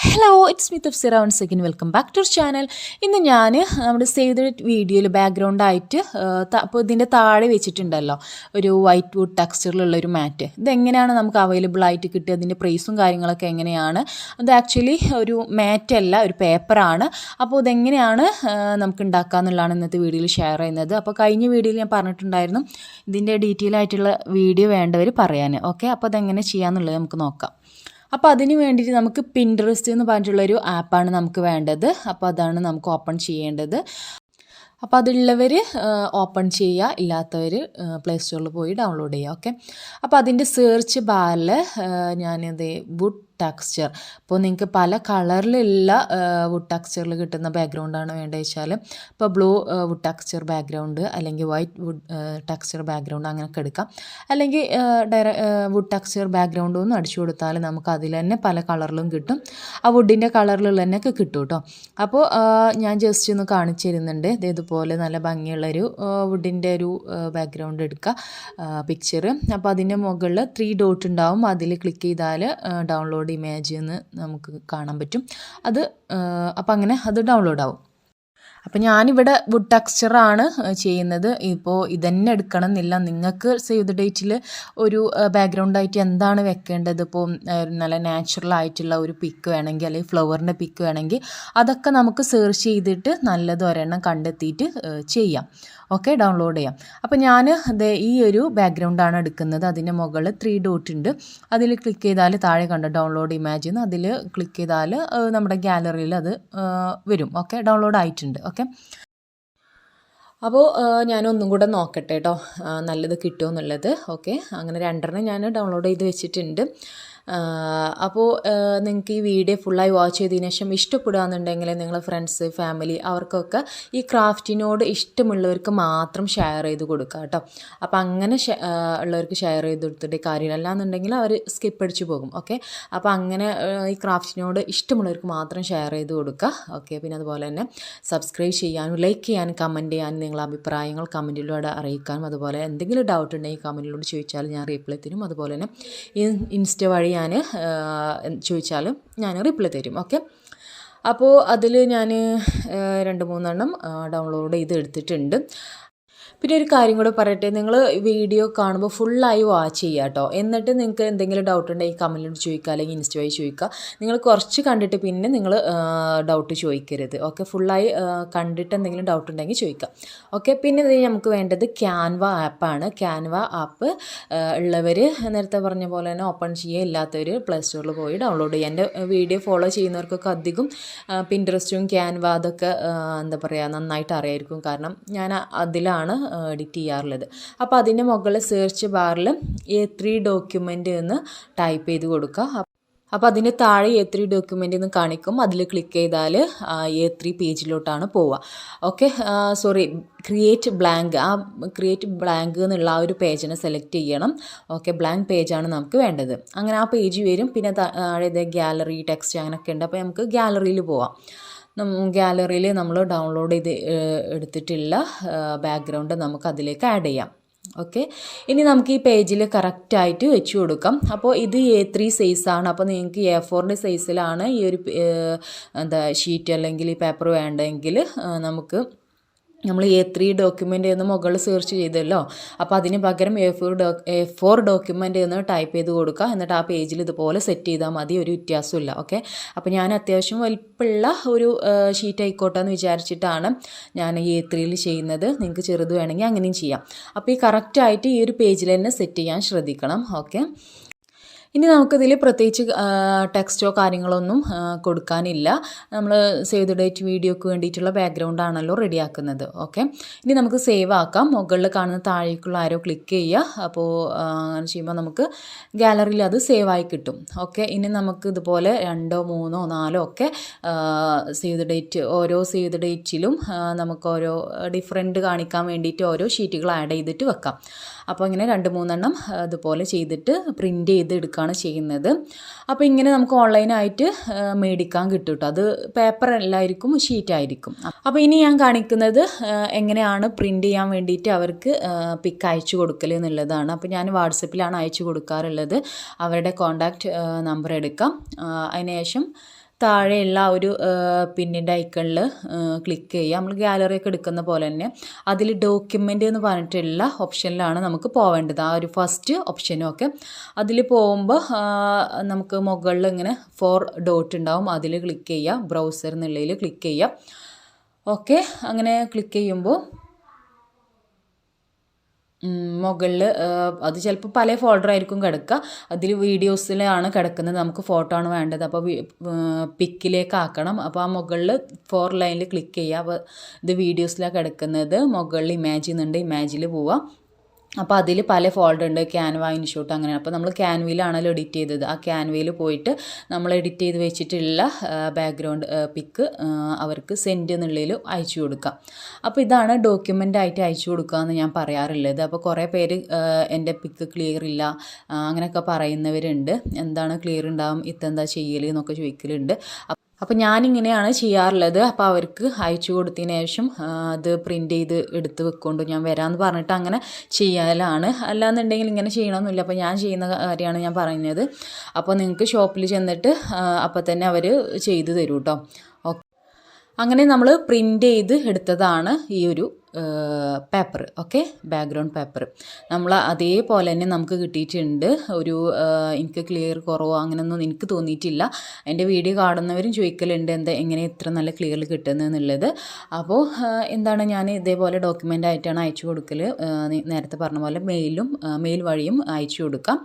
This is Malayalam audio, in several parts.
Hello it's me Tafsira once again welcome back to channel. ഇന്ന് ഞാൻ നമ്മുടെ സേവ് ദ വീഡിയോയിൽ ബാക്ക്ഗ്രൗണ്ടായിട്ട് അപ്പോൾ ഇതിൻ്റെ താഴെ വെച്ചിട്ടുണ്ടല്ലോ ഒരു വൈറ്റ് വുഡ് ടെക്സ്ചറിലുള്ള ഒരു മാറ്റ്. ഇതെങ്ങനെയാണ് നമുക്ക് അവൈലബിൾ ആയിട്ട് കിട്ടുക, അതിൻ്റെ പ്രൈസും കാര്യങ്ങളൊക്കെ എങ്ങനെയാണ്? അത് ആക്ച്വലി ഒരു മാറ്റല്ല, ഒരു പേപ്പറാണ്. അപ്പോൾ ഇതെങ്ങനെയാണ് നമുക്ക് ഉണ്ടാക്കുക എന്നുള്ളതാണ് ഇന്നത്തെ വീഡിയോയിൽ ഷെയർ ചെയ്യുന്നത്. അപ്പോൾ കഴിഞ്ഞ വീഡിയോയിൽ ഞാൻ പറഞ്ഞിട്ടുണ്ടായിരുന്നു ഇതിൻ്റെ ഡീറ്റെയിൽ ആയിട്ടുള്ള വീഡിയോ വേണ്ടവർ പറയാൻ. ഓക്കെ, അപ്പോൾ അതെങ്ങനെ ചെയ്യാമെന്നുള്ളത് നമുക്ക് നോക്കാം. അപ്പോൾ അതിന് വേണ്ടിയിട്ട് നമുക്ക് പിൻട്രസ്റ്റ് എന്ന് പറഞ്ഞിട്ടുള്ളൊരു ആപ്പാണ് നമുക്ക് വേണ്ടത്. അപ്പോൾ അതാണ് നമുക്ക് ഓപ്പൺ ചെയ്യേണ്ടത്. അപ്പോൾ അതുള്ളവർ ഓപ്പൺ ചെയ്യുക, ഇല്ലാത്തവർ പ്ലേ സ്റ്റോറിൽ പോയി ഡൗൺലോഡ് ചെയ്യുക. ഓക്കെ, അപ്പോൾ അതിൻ്റെ സെർച്ച് ബാറിൽ ഞാനത് വുഡ് ടെക്സ്ചർ, അപ്പോൾ നിങ്ങൾക്ക് പല കളറിലുള്ള വുഡ് ടെക്സ്ചറിൽ കിട്ടുന്ന ബാക്ക്ഗ്രൗണ്ടാണ് വേണ്ടത് വെച്ചാൽ ഇപ്പോൾ ബ്ലൂ വുഡ് ടെക്സ്ചർ ബാക്ക്ഗ്രൗണ്ട്, അല്ലെങ്കിൽ വൈറ്റ് വുഡ് ടെക്സ്ചർ ബാക്ക്ഗ്രൗണ്ട് അങ്ങനെയൊക്കെ എടുക്കാം. അല്ലെങ്കിൽ വുഡ് ടെക്സ്ചർ ബാക്ക്ഗ്രൗണ്ട് ഒന്നും അടിച്ചു കൊടുത്താൽ നമുക്ക് അതിൽ തന്നെ പല കളറിലും കിട്ടും. ആ വുഡിൻ്റെ കളറിലുള്ള തന്നെയൊക്കെ കിട്ടും കേട്ടോ. അപ്പോൾ ഞാൻ ജസ്റ്റ് ഒന്ന് കാണിച്ചു തരുന്നുണ്ട്. ഇതുപോലെ നല്ല ഭംഗിയുള്ളൊരു വുഡിൻ്റെ ഒരു ബാക്ക്ഗ്രൗണ്ട് എടുക്കുക, പിക്ചർ. അപ്പോൾ അതിൻ്റെ മുകളിൽ 3 ഡോട്ട് ഉണ്ടാവും, അതിൽ ക്ലിക്ക് ചെയ്താൽ ഡൗൺലോഡ് ഇമേജ് എന്ന് നമുക്ക് കാണാൻ പറ്റും. അത് അപ്പം അങ്ങനെ അത് ഡൗൺലോഡ് ആവും. അപ്പോൾ ഞാനിവിടെ വുഡ് ടെക്സ്ചറാണ് ചെയ്യുന്നത്. ഇപ്പോൾ ഇതന്നെ എടുക്കണം എന്നില്ല, നിങ്ങൾക്ക് സേവ് ദ ഡേറ്റിൽ ഒരു ബാക്ക്ഗ്രൗണ്ടായിട്ട് എന്താണ് വെക്കേണ്ടത്, ഇപ്പോൾ നല്ല നാച്ചുറൽ ആയിട്ടുള്ള ഒരു പിക്ക് വേണമെങ്കിൽ, അല്ലെങ്കിൽ ഫ്ലവറിൻ്റെ പിക്ക് വേണമെങ്കിൽ അതൊക്കെ നമുക്ക് സെർച്ച് ചെയ്തിട്ട് നല്ലത് ഒരെണ്ണം കണ്ടെത്തിയിട്ട് ചെയ്യാം. ഓക്കെ, ഡൗൺലോഡ് ചെയ്യാം. അപ്പോൾ ഞാൻ ഈ ഒരു ബാക്ക്ഗ്രൗണ്ടാണ് എടുക്കുന്നത്. അതിൻ്റെ മുകളിൽ 3 ഡോട്ട് ഉണ്ട്, അതിൽ ക്ലിക്ക് ചെയ്താൽ താഴെ കണ്ട ഡൗൺലോഡ് ഇമേജ് എന്ന് അതിൽ ക്ലിക്ക് ചെയ്താൽ നമ്മുടെ ഗാലറിയിൽ അത് വരും. ഓക്കെ, ഡൗൺലോഡ് ആയിട്ടുണ്ട്. ഓക്കെ, അപ്പോൾ ഞാനൊന്നും കൂടെ നോക്കട്ടെ കേട്ടോ നല്ലത് കിട്ടുമോ എന്നുള്ളത്. ഓക്കെ, അങ്ങനെ 2 ഞാൻ ഡൗൺലോഡ് ചെയ്ത് വെച്ചിട്ടുണ്ട്. അപ്പോൾ നിങ്ങൾക്ക് ഈ വീഡിയോ ഫുള്ളായി വാച്ച് ചെയ്തതിന് ശേഷം ഇഷ്ടപ്പെടുകയെന്നുണ്ടെങ്കിൽ നിങ്ങളെ ഫ്രണ്ട്സ്, ഫാമിലി അവർക്കൊക്കെ ഈ ക്രാഫ്റ്റിനോട് ഇഷ്ടമുള്ളവർക്ക് മാത്രം ഷെയർ ചെയ്ത് കൊടുക്കുക കേട്ടോ. അപ്പോൾ അങ്ങനെ ഉള്ളവർക്ക് ഷെയർ ചെയ്ത് കൊടുത്തിട്ട് കാര്യമില്ല, അല്ലാന്നുണ്ടെങ്കിൽ അവർ സ്കിപ്പ് അടിച്ച് പോകും. ഓക്കെ, അപ്പോൾ അങ്ങനെ ഈ ക്രാഫ്റ്റിനോട് ഇഷ്ടമുള്ളവർക്ക് മാത്രം ഷെയർ ചെയ്ത് കൊടുക്കുക. ഓക്കെ, പിന്നെ അതുപോലെ തന്നെ സബ്സ്ക്രൈബ് ചെയ്യാനും ലൈക്ക് ചെയ്യാനും കമൻറ്റ് ചെയ്യാനും നിങ്ങളുടെ അഭിപ്രായങ്ങൾ കമൻറ്റിലൂടെ അറിയിക്കാനും, അതുപോലെ എന്തെങ്കിലും ഡൗട്ട് ഉണ്ടെങ്കിൽ കമൻറ്റിലൂടെ ചോദിച്ചാൽ ഞാൻ റിപ്ലൈ തരും. അതുപോലെ തന്നെ ഇൻസ്റ്റ വഴി ഞാൻ ചോദിച്ചാലും ഞാൻ റിപ്ലൈ തരും. ഓക്കെ, അപ്പോൾ അതിൽ ഞാൻ 2-3 ഡൗൺലോഡ് ചെയ്ത് എടുത്തിട്ടുണ്ട്. പിന്നെ ഒരു കാര്യം കൂടെ പറയട്ടെ, നിങ്ങൾ വീഡിയോ കാണുമ്പോൾ ഫുള്ളായി വാച്ച് ചെയ്യുക കേട്ടോ. എന്നിട്ട് നിങ്ങൾക്ക് എന്തെങ്കിലും ഡൗട്ട് ഉണ്ടെങ്കിൽ കമൻറ്റിലൂടെ ചോദിക്കുക, അല്ലെങ്കിൽ ഇൻസ്റ്റ വഴി ചോദിക്കുക. നിങ്ങൾ കുറച്ച് കണ്ടിട്ട് പിന്നെ നിങ്ങൾ ഡൗട്ട് ചോദിക്കരുത്. ഓക്കെ, ഫുള്ളായി കണ്ടിട്ട് എന്തെങ്കിലും ഡൗട്ട് ഉണ്ടെങ്കിൽ ചോദിക്കുക. ഓക്കെ, പിന്നെ ഇത് നമുക്ക് വേണ്ടത് ക്യാൻവ ആപ്പാണ്. ക്യാൻവ ആപ്പ് ഉള്ളവർ നേരത്തെ പറഞ്ഞ പോലെ തന്നെ ഓപ്പൺ ചെയ്യുക, ഇല്ലാത്തവർ പ്ലേ സ്റ്റോറിൽ പോയി ഡൗൺലോഡ് ചെയ്യുക. എൻ്റെ വീഡിയോ ഫോളോ ചെയ്യുന്നവർക്കൊക്കെ അധികം പിൻട്രസ്റ്റും ക്യാൻവ അതൊക്കെ എന്താ പറയുക നന്നായിട്ട് അറിയായിരിക്കും, കാരണം ഞാൻ അതിലാണ് എഡിറ്റ് ചെയ്യാറുള്ളത്. അപ്പോൾ അതിൻ്റെ മുകളിൽ സെർച്ച് ബാറിൽ A3 ഡോക്യുമെൻ്റ് എന്ന് ടൈപ്പ് ചെയ്ത് കൊടുക്കുക. അപ്പോൾ അതിൻ്റെ താഴെ A3 ഡോക്യുമെൻ്റ് എന്ന് കാണിക്കും, അതിൽ ക്ലിക്ക് ചെയ്താൽ A3 പേജിലോട്ടാണ് പോവുക. ഓക്കെ, സോറി, ക്രിയേറ്റ് ബ്ലാങ്ക്, ആ ക്രിയേറ്റ് ബ്ലാങ്ക് എന്നുള്ള ആ ഒരു പേജിനെ സെലക്ട് ചെയ്യണം. ഓക്കെ, ബ്ലാങ്ക് പേജാണ് നമുക്ക് വേണ്ടത്. അങ്ങനെ ആ പേജ് വരും. പിന്നെ താഴെ ഗാലറി, ടെക്സ്റ്റ് അങ്ങനെയൊക്കെ ഉണ്ട്. അപ്പോൾ നമുക്ക് ഗാലറിയിൽ പോവാം. ഗാലറിയിൽ നമ്മൾ ഡൗൺലോഡ് ചെയ്ത് എടുത്തിട്ടുള്ള ബാക്ക്ഗ്രൗണ്ട് നമുക്ക് അതിലേക്ക് ആഡ് ചെയ്യാം. ഓക്കെ, ഇനി നമുക്ക് ഈ പേജിൽ കറക്റ്റായിട്ട് വെച്ച് കൊടുക്കാം. അപ്പോൾ ഇത് A3 സൈസാണ്. അപ്പോൾ നിങ്ങൾക്ക് A4 സൈസിലാണ് ഈ ഒരു ഷീറ്റ് അല്ലെങ്കിൽ ഈ പേപ്പർ വേണ്ടെങ്കിൽ നമ്മൾ A3 ഡോക്യുമെൻ്റ് എന്ന് മുകളിൽ സെർച്ച് ചെയ്തല്ലോ, അപ്പോൾ അതിന് പകരം A4 ഡോക്യുമെൻ്റ് എന്ന് ടൈപ്പ് ചെയ്ത് കൊടുക്കുക. എന്നിട്ട് ആ പേജിൽ ഇതുപോലെ സെറ്റ് ചെയ്താൽ മതി, ഒരു വ്യത്യാസമില്ല. ഓക്കെ, അപ്പോൾ ഞാൻ അത്യാവശ്യം വലിപ്പമുള്ള ഒരു ഷീറ്റ് ആയിക്കോട്ടെ എന്ന് വിചാരിച്ചിട്ടാണ് ഞാൻ A3 ചെയ്യുന്നത്. നിങ്ങൾക്ക് ചെറുത് വേണമെങ്കിൽ അങ്ങനെയും ചെയ്യാം. അപ്പോൾ ഈ കറക്റ്റായിട്ട് ഈ ഒരു പേജിൽ തന്നെ സെറ്റ് ചെയ്യാൻ ശ്രദ്ധിക്കണം. ഓക്കെ, ഇനി നമുക്കിതിൽ പ്രത്യേകിച്ച് ടെക്സ്റ്റോ കാര്യങ്ങളൊന്നും കൊടുക്കാനില്ല. നമ്മൾ സേവ് ദ ഡേറ്റ് വീഡിയോക്ക് വേണ്ടിയിട്ടുള്ള ബാക്ക്ഗ്രൗണ്ട് ആണല്ലോ റെഡിയാക്കുന്നത്. ഓക്കെ, ഇനി നമുക്ക് സേവ് ആക്കാം. മുകളിൽ കാണുന്ന താഴേക്കുള്ള ആരോ ക്ലിക്ക് ചെയ്യുക. അപ്പോൾ അങ്ങനെ ചെയ്യുമ്പോൾ നമുക്ക് ഗാലറിയിൽ അത് സേവ് ആയി കിട്ടും. ഓക്കെ, ഇനി നമുക്ക് ഇതുപോലെ 2, 3, 4 ഒക്കെ സേവ് ദ ഡേറ്റ്, ഓരോ സേവ് ദ ഡേറ്റിലും നമുക്ക് ഓരോ ഡിഫറെൻറ്റ് കാണിക്കാൻ വേണ്ടിയിട്ട് ഓരോ ഷീറ്റുകൾ ആഡ് ചെയ്തിട്ട് വെക്കാം. അപ്പോൾ ഇങ്ങനെ 2-3 അതുപോലെ ചെയ്തിട്ട് പ്രിൻ്റ് ചെയ്ത് എടുക്കുകയാണ് ചെയ്യുന്നത്. അപ്പോൾ ഇങ്ങനെ നമുക്ക് ഓൺലൈനായിട്ട് മേടിക്കാൻ കിട്ടും കേട്ടോ. അത് പേപ്പർ അല്ലായിരിക്കും, ഷീറ്റായിരിക്കും. അപ്പോൾ ഇനി ഞാൻ കാണിക്കുന്നത് എങ്ങനെയാണ് പ്രിൻ്റ് ചെയ്യാൻ വേണ്ടിയിട്ട് അവർക്ക് പിക്ക് അയച്ചു കൊടുക്കൽ എന്നുള്ളതാണ്. അപ്പോൾ ഞാൻ വാട്സപ്പിലാണ് അയച്ചു കൊടുക്കാറുള്ളത്. അവരുടെ കോൺടാക്റ്റ് നമ്പർ എടുക്കാം, അതിനുശേഷം താഴെയുള്ള ഒരു പിന്നിൻ്റെ ഐക്കണിൽ ക്ലിക്ക് ചെയ്യുക. നമ്മൾ ഗാലറിയൊക്കെ എടുക്കുന്ന പോലെ തന്നെ അതിൽ ഡോക്യുമെൻ്റ് എന്ന് പറഞ്ഞിട്ടുള്ള ഓപ്ഷനിലാണ് നമുക്ക് പോവേണ്ടത്. ആ ഒരു ഫസ്റ്റ് ഓപ്ഷനും ഒക്കെ അതിൽ പോകുമ്പോൾ നമുക്ക് മുകളിൽ ഇങ്ങനെ 4 ഡോട്ട് ഉണ്ടാവും. അതിൽ ക്ലിക്ക് ചെയ്യുക. ബ്രൗസർ എന്നുള്ളതിൽ ക്ലിക്ക് ചെയ്യുക. ഓക്കെ, അങ്ങനെ ക്ലിക്ക് ചെയ്യുമ്പോൾ മുകളിൽ അത് ചിലപ്പോൾ പല ഫോൾഡർ ആയിരിക്കും കിടക്കുക. അതിൽ വീഡിയോസിലാണ് കിടക്കുന്നത്. നമുക്ക് ഫോട്ടോ ആണ് വേണ്ടത്. അപ്പോൾ പിക്കിലേക്ക് ആക്കണം. അപ്പോൾ ആ മുകളിൽ 4 ലൈനിൽ ക്ലിക്ക് ചെയ്യുക. അപ്പോൾ ഇത് വീഡിയോസിലാണ് കിടക്കുന്നത്. മുകളിൽ ഇമേജ് എന്നുണ്ട്, ഇമേജിൽ പോവുക. അപ്പോൾ അതിൽ പല ഫോൾഡർ ഉണ്ട്, ക്യാൻവ, ഇൻഷൂട്ട് അങ്ങനെ. അപ്പോൾ നമ്മൾ ക്യാൻവയിലാണല്ലോ എഡിറ്റ് ചെയ്തത്. ആ ക്യാൻവയിൽ പോയിട്ട് നമ്മൾ എഡിറ്റ് ചെയ്ത് വെച്ചിട്ടുള്ള ബാക്ക്ഗ്രൗണ്ട് പിക്ക് അവർക്ക് സെൻഡ് എന്നുള്ളതിൽ അയച്ചു കൊടുക്കാം. അപ്പോൾ ഇതാണ് ഡോക്യുമെൻ്റ് ആയിട്ട് അയച്ചു കൊടുക്കുക എന്ന് ഞാൻ പറയാറുള്ളത്. അപ്പോൾ കുറേ പേര് എൻ്റെ പിക്ക് ക്ലിയർ ഇല്ല അങ്ങനെയൊക്കെ പറയുന്നവരുണ്ട്. എന്താണ് ക്ലിയർ ഉണ്ടാവും, ഇതെന്താ ചെയ്യൽ എന്നൊക്കെ ചോദിക്കലുണ്ട്. അപ്പോൾ ഞാനിങ്ങനെയാണ് ചെയ്യാറുള്ളത്. അപ്പോൾ അവർക്ക് അയച്ചു കൊടുത്തതിന് ശേഷം അത് പ്രിൻ്റ് ചെയ്ത് എടുത്ത് വെക്കൊണ്ട് ഞാൻ വരാമെന്ന് പറഞ്ഞിട്ട് അങ്ങനെ ചെയ്യാലാണ്. അല്ലാന്നുണ്ടെങ്കിൽ ഇങ്ങനെ ചെയ്യണമെന്നില്ല. അപ്പോൾ ഞാൻ ചെയ്യുന്ന കാര്യമാണ് ഞാൻ പറയുന്നത്. അപ്പോൾ നിങ്ങൾക്ക് ഷോപ്പിൽ ചെന്നിട്ട് അപ്പോൾ തന്നെ അവർ ചെയ്ത് തരും കേട്ടോ. ഓക്കെ, അങ്ങനെ നമ്മൾ പ്രിൻ്റ് ചെയ്ത് എടുത്തതാണ് ഈ ഒരു പേപ്പർ. ഓക്കെ, ബാക്ക്ഗ്രൗണ്ട് പേപ്പർ നമ്മൾ അതേപോലെ തന്നെ നമുക്ക് കിട്ടിയിട്ടുണ്ട്. ഒരു എനിക്ക് ക്ലിയർ കുറവോ അങ്ങനെയൊന്നും എനിക്ക് തോന്നിയിട്ടില്ല. എൻ്റെ വീഡിയോ കാണുന്നവരും ചോദിക്കലുണ്ട് എങ്ങനെ ഇത്ര നല്ല ക്ലിയർ കിട്ടുന്നതെന്നുള്ളത്. അപ്പോൾ എന്താണ് ഞാൻ ഇതേപോലെ ഡോക്യുമെൻ്റ് ആയിട്ടാണ് അയച്ചു കൊടുക്കൽ. നേരത്തെ പറഞ്ഞ പോലെ മെയിൽ വഴിയും അയച്ചു കൊടുക്കാം.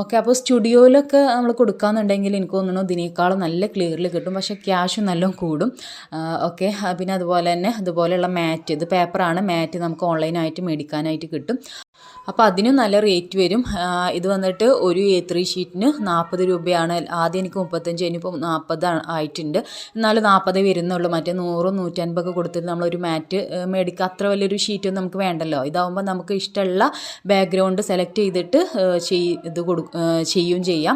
ഓക്കെ, അപ്പോൾ സ്റ്റുഡിയോയിലൊക്കെ നമ്മൾ കൊടുക്കാമെന്നുണ്ടെങ്കിൽ എനിക്ക് തോന്നുന്നു ഇതിനേക്കാളും നല്ല ക്ലിയറിൽ കിട്ടും. പക്ഷേ ക്യാഷും നല്ലോണം കൂടും. ഓക്കെ, പിന്നെ അതുപോലെ തന്നെ അതുപോലെയുള്ള മാറ്റ്, ഇത് പേപ്പറാണ്, മാറ്റ് നമുക്ക് ഓൺലൈനായിട്ട് മേടിക്കാനായിട്ട് കിട്ടും. അപ്പോൾ അതിനും നല്ല റേറ്റ് വരും. ഇത് വന്നിട്ട് ഒരു A3 ഷീറ്റിന് 40 രൂപയാണ്. ആദ്യം എനിക്ക് 35, ഇനിയിപ്പോൾ 40 ആയിട്ടുണ്ട്. എന്നാലും 40 വരുന്നുള്ളൂ. മറ്റേ 100, 150 കൊടുത്തിട്ട് നമ്മളൊരു മാറ്റ് മേടിക്കുക. അത്ര വലിയൊരു ഷീറ്റൊന്നും നമുക്ക് വേണ്ടല്ലോ. ഇതാവുമ്പോൾ നമുക്ക് ഇഷ്ടമുള്ള ബാക്ക്ഗ്രൗണ്ട് സെലക്ട് ചെയ്തിട്ട് ചെയ്യുകയും ചെയ്യാം.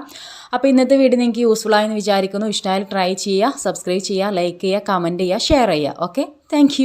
അപ്പോൾ ഇന്നത്തെ വീഡിയോ നിങ്ങൾക്ക് യൂസ്ഫുൾ ആയെന്ന് വിചാരിക്കുന്നു. ഇഷ്ടമായാൽ ട്രൈ ചെയ്യുക, സബ്സ്ക്രൈബ് ചെയ്യുക, ലൈക്ക് ചെയ്യുക, കമൻറ്റ് ചെയ്യുക, ഷെയർ ചെയ്യുക. Okay, thank